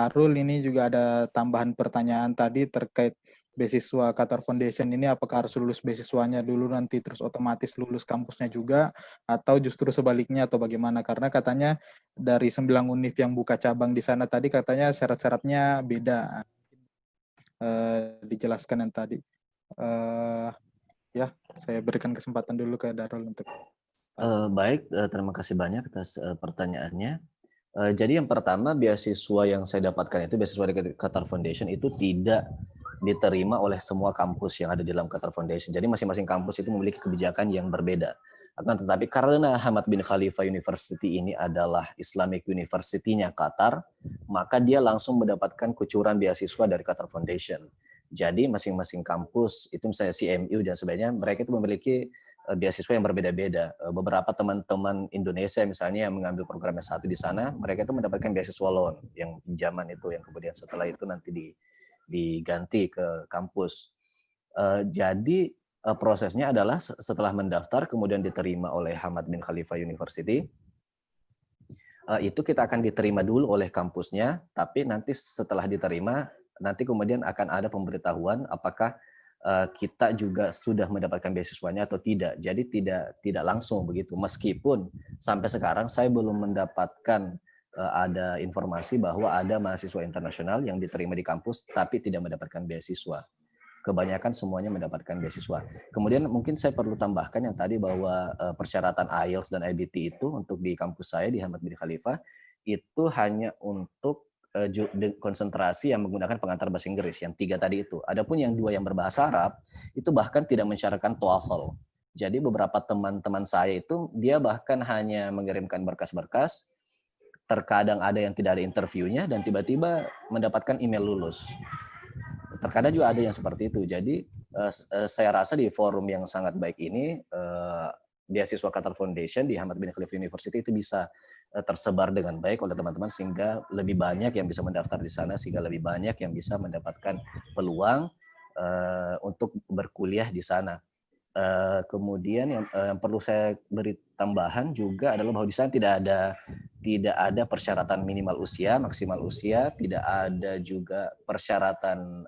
Darul, ini juga ada tambahan pertanyaan tadi terkait beasiswa Qatar Foundation ini, apakah harus lulus beasiswanya dulu nanti terus otomatis lulus kampusnya juga, atau justru sebaliknya atau bagaimana? Karena katanya dari 9 univ yang buka cabang di sana tadi katanya syarat-syaratnya beda. Dijelaskan yang tadi. Ya, saya berikan kesempatan dulu ke Darul untuk Baik, terima kasih banyak atas pertanyaannya. Jadi yang pertama, beasiswa yang saya dapatkan itu beasiswa dari Qatar Foundation itu tidak diterima oleh semua kampus yang ada di dalam Qatar Foundation. Jadi masing-masing kampus itu memiliki kebijakan yang berbeda. Akan tetapi karena Hamad bin Khalifa University ini adalah Islamic University-nya Qatar, maka dia langsung mendapatkan kucuran beasiswa dari Qatar Foundation. Jadi masing-masing kampus, itu misalnya CMU dan sebagainya, mereka itu memiliki beasiswa yang berbeda-beda. Beberapa teman-teman Indonesia misalnya yang mengambil program S1 di sana, mereka itu mendapatkan beasiswa loan yang pinjaman itu, yang kemudian setelah itu nanti diganti ke kampus. Jadi prosesnya adalah setelah mendaftar kemudian diterima oleh Hamad bin Khalifa University, itu kita akan diterima dulu oleh kampusnya, tapi nanti setelah diterima, nanti kemudian akan ada pemberitahuan apakah kita juga sudah mendapatkan beasiswanya atau tidak. Jadi tidak langsung begitu. Meskipun sampai sekarang saya belum mendapatkan ada informasi bahwa ada mahasiswa internasional yang diterima di kampus tapi tidak mendapatkan beasiswa. Kebanyakan semuanya mendapatkan beasiswa. Kemudian mungkin saya perlu tambahkan yang tadi bahwa persyaratan IELTS dan IBT itu untuk di kampus saya di Hamad bin Khalifa itu hanya untuk konsentrasi yang menggunakan pengantar bahasa Inggris, yang 3 tadi itu. Adapun yang 2 yang berbahasa Arab itu bahkan tidak mensyaratkan TOEFL. Jadi beberapa teman-teman saya itu dia bahkan hanya mengirimkan berkas-berkas, terkadang ada yang tidak ada interviewnya dan tiba-tiba mendapatkan email lulus. Terkadang juga ada yang seperti itu. Jadi saya rasa di forum yang sangat baik ini, beasiswa Qatar Foundation di Hamad bin Khalifa University itu bisa tersebar dengan baik oleh teman-teman sehingga lebih banyak yang bisa mendaftar di sana, sehingga lebih banyak yang bisa mendapatkan peluang untuk berkuliah di sana. Kemudian yang perlu saya beri tambahan juga adalah bahwa di sana tidak ada persyaratan minimal usia, maksimal usia, tidak ada juga persyaratan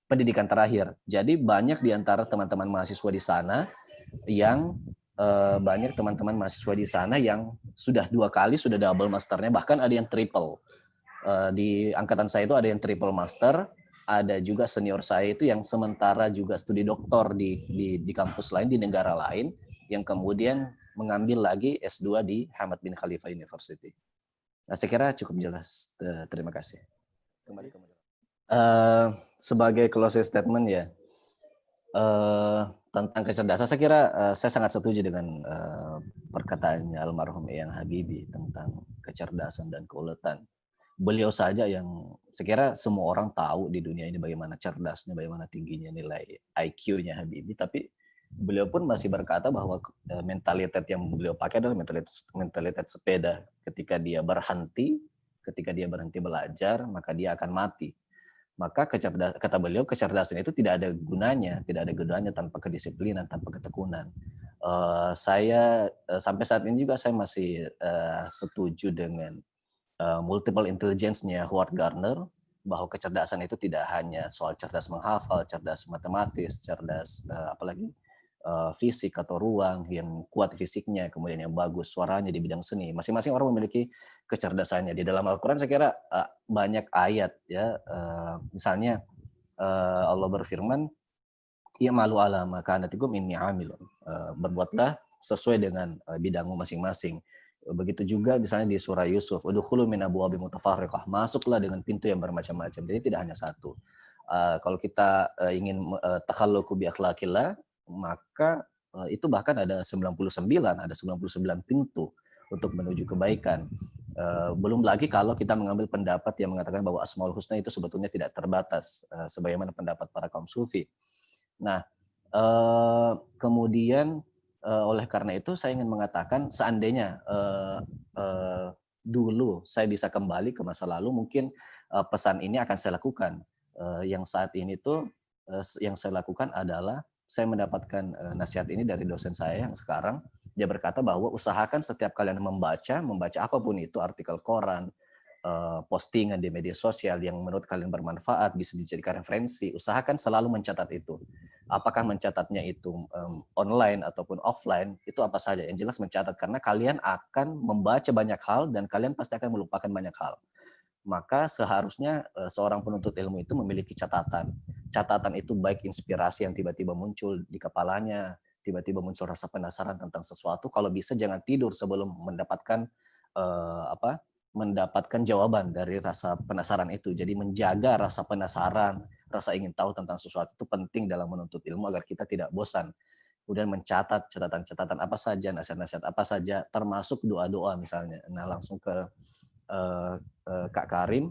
pendidikan terakhir. Jadi banyak di antara teman-teman mahasiswa di sana yang banyak teman-teman mahasiswa di sana yang sudah 2 kali sudah double masternya, bahkan ada yang triple. Di angkatan saya itu ada yang triple master, ada juga senior saya itu yang sementara juga studi doktor di kampus lain, di negara lain, yang kemudian mengambil lagi S2 di Hamad bin Khalifa University. Nah, saya kira cukup jelas. Terima kasih. Kembali ke sebagai closing statement ya, tentang kecerdasan, saya kira saya sangat setuju dengan perkataannya almarhum Eyang Habibie tentang kecerdasan dan keuletan. Beliau saja yang sekira semua orang tahu di dunia ini bagaimana cerdasnya, bagaimana tingginya nilai IQ-nya Habibie, tapi beliau pun masih berkata bahwa mentalitas yang beliau pakai adalah mentalitas sepeda. Ketika dia berhenti belajar, maka dia akan mati. Maka kata beliau, kecerdasan itu tidak ada gunanya tanpa kedisiplinan, tanpa ketekunan. Saya sampai saat ini juga saya masih setuju dengan multiple intelligence-nya Howard Gardner, bahwa kecerdasan itu tidak hanya soal cerdas menghafal, cerdas matematis, cerdas fisik atau ruang, yang kuat fisiknya, kemudian yang bagus suaranya di bidang seni. Masing-masing orang memiliki kecerdasannya. Di dalam Al-Quran saya kira banyak ayat ya, misalnya Allah berfirman, "I'malu ala ma kanatikum inni amilun." Berbuatlah sesuai dengan bidangmu masing-masing. Begitu juga misalnya di surah Yusuf, "Udkhulu min abwabin mutafarriqah." Masuklah dengan pintu yang bermacam-macam. Jadi tidak hanya satu. Kalau kita ingin takhalluqu bi akhlaqillah, maka itu bahkan ada 99 pintu untuk menuju kebaikan. Belum lagi kalau kita mengambil pendapat yang mengatakan bahwa Asmaul Husna itu sebetulnya tidak terbatas, sebagaimana pendapat para kaum sufi. Nah, kemudian oleh karena itu saya ingin mengatakan seandainya dulu saya bisa kembali ke masa lalu, mungkin pesan ini akan saya lakukan. Yang saat ini tuh yang saya lakukan adalah saya mendapatkan nasihat ini dari dosen saya yang sekarang, Dia berkata bahwa usahakan setiap kalian membaca apapun itu, artikel koran, postingan di media sosial yang menurut kalian bermanfaat, bisa dijadikan referensi, usahakan selalu mencatat itu. Apakah mencatatnya itu online ataupun offline, itu apa saja. Yang jelas mencatat, karena kalian akan membaca banyak hal dan kalian pasti akan melupakan banyak hal. Maka seharusnya seorang penuntut ilmu itu memiliki catatan. Catatan itu baik inspirasi yang tiba-tiba muncul di kepalanya, tiba-tiba muncul rasa penasaran tentang sesuatu, kalau bisa jangan tidur sebelum mendapatkan mendapatkan jawaban dari rasa penasaran itu. Jadi menjaga rasa penasaran, rasa ingin tahu tentang sesuatu itu penting dalam menuntut ilmu agar kita tidak bosan. Kemudian mencatat catatan-catatan apa saja, nasihat-nasihat apa saja, termasuk doa-doa misalnya. Nah, langsung ke Kak Karim.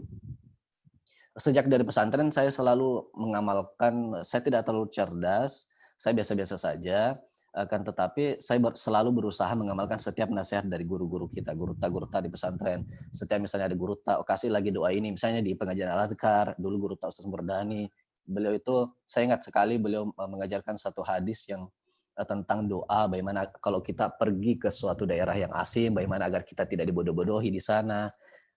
Sejak dari pesantren saya selalu mengamalkan, saya tidak terlalu cerdas, saya biasa-biasa saja, akan tetapi saya selalu berusaha mengamalkan setiap nasihat dari guru-guru kita, guru-guru di pesantren. Setiap misalnya ada guru oh, kasih lagi doa ini, misalnya di pengajian Al-Adhkar, dulu guru Ustaz Murdani, beliau itu, saya ingat sekali beliau mengajarkan satu hadis yang tentang doa, bagaimana kalau kita pergi ke suatu daerah yang asing, bagaimana agar kita tidak dibodoh-bodohi di sana,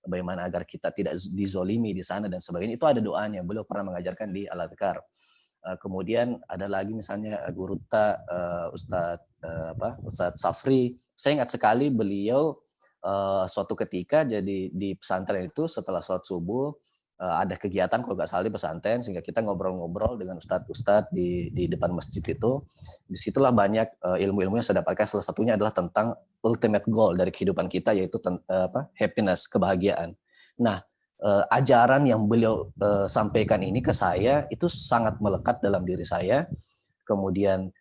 bagaimana agar kita tidak dizolimi di sana dan sebagainya. Itu ada doanya. Beliau pernah mengajarkan di Al-Adhkar. Kemudian ada lagi misalnya guru Ustadz Safri. Saya ingat sekali beliau suatu ketika jadi di pesantren itu setelah sholat subuh ada kegiatan kalau nggak salah di pesantren, sehingga kita ngobrol-ngobrol dengan ustadz-ustadz di depan masjid itu. Disitulah banyak ilmu-ilmu yang saya dapatkan. Salah satunya adalah tentang ultimate goal dari kehidupan kita, yaitu happiness, kebahagiaan. Nah, ajaran yang beliau sampaikan ini ke saya itu sangat melekat dalam diri saya. Kemudian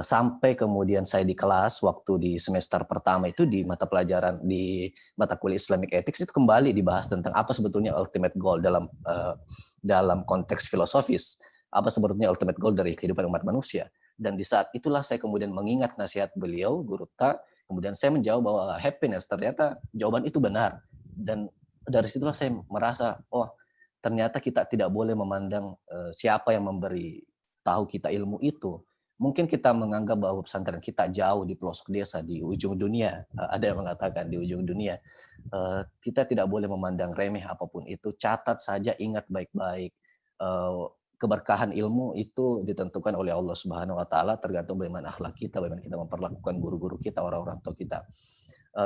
sampai kemudian saya di kelas waktu di semester pertama itu di mata pelajaran di mata kuliah Islamic Ethics itu kembali dibahas tentang apa sebetulnya ultimate goal dalam konteks filosofis, apa sebetulnya ultimate goal dari kehidupan umat manusia. Dan di saat itulah saya kemudian mengingat nasihat beliau, Guru Ta, kemudian saya menjawab bahwa happiness, ternyata jawaban itu benar. Dan dari situlah saya merasa, oh ternyata kita tidak boleh memandang siapa yang memberi tahu kita ilmu itu. Mungkin kita menganggap bahwa pesantren kita jauh di pelosok desa, di ujung dunia. Ada yang mengatakan di ujung dunia. Kita tidak boleh memandang remeh apapun itu. Catat saja, ingat baik-baik. Keberkahan ilmu itu ditentukan oleh Allah Subhanahu wa taala, tergantung bagaimana akhlak kita, bagaimana kita memperlakukan guru-guru kita, orang-orang tua kita.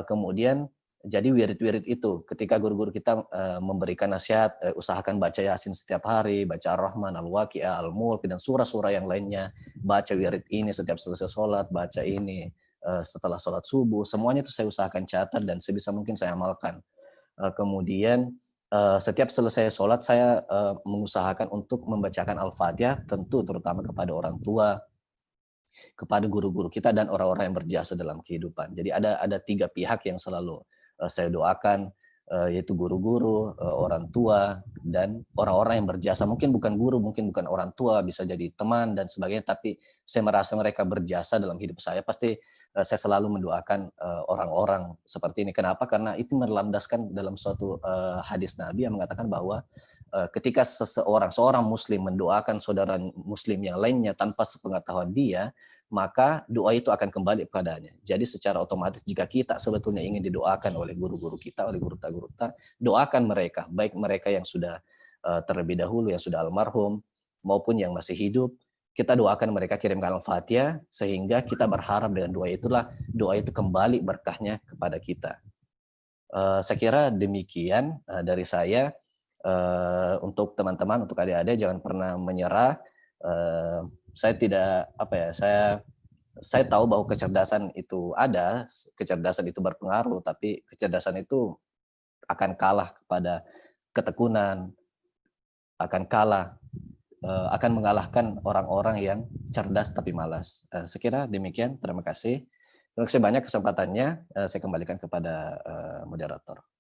Kemudian jadi wirid-wirid itu ketika guru-guru kita memberikan nasihat, usahakan baca Yasin setiap hari, baca Ar-Rahman, Al-Waqi'ah, Al-Mulk, dan surah-surah yang lainnya, baca wirid ini setiap selesai sholat, baca ini setelah sholat subuh, semuanya itu saya usahakan catat dan sebisa mungkin saya amalkan. Kemudian setiap selesai sholat saya mengusahakan untuk membacakan Al-Fatihah, tentu terutama kepada orang tua, kepada guru-guru kita dan orang-orang yang berjasa dalam kehidupan. Jadi ada 3 pihak yang selalu saya doakan, yaitu guru-guru, orang tua, dan orang-orang yang berjasa. Mungkin bukan guru, mungkin bukan orang tua, bisa jadi teman dan sebagainya, tapi saya merasa mereka berjasa dalam hidup saya. Pasti saya selalu mendoakan orang-orang seperti ini. Kenapa? Karena itu melandaskan dalam suatu hadis Nabi yang mengatakan bahwa ketika seorang muslim mendoakan saudara muslim yang lainnya tanpa sepengetahuan dia, maka doa itu akan kembali kepadanya. Jadi secara otomatis jika kita sebetulnya ingin didoakan oleh guru-guru kita, oleh guru-guru kita, doakan mereka, baik mereka yang sudah terlebih dahulu, yang sudah almarhum, maupun yang masih hidup, kita doakan mereka, kirimkan Al-Fatihah, sehingga kita berharap dengan doa itu kembali berkahnya kepada kita. Saya kira demikian dari saya. Untuk teman-teman, untuk adik-adik, jangan pernah menyerah. Saya tidak saya tahu bahwa kecerdasan itu ada, kecerdasan itu berpengaruh, tapi kecerdasan itu akan kalah kepada ketekunan, akan mengalahkan orang-orang yang cerdas tapi malas. Sekira demikian, terima kasih. Terima kasih banyak kesempatannya, saya kembalikan kepada moderator.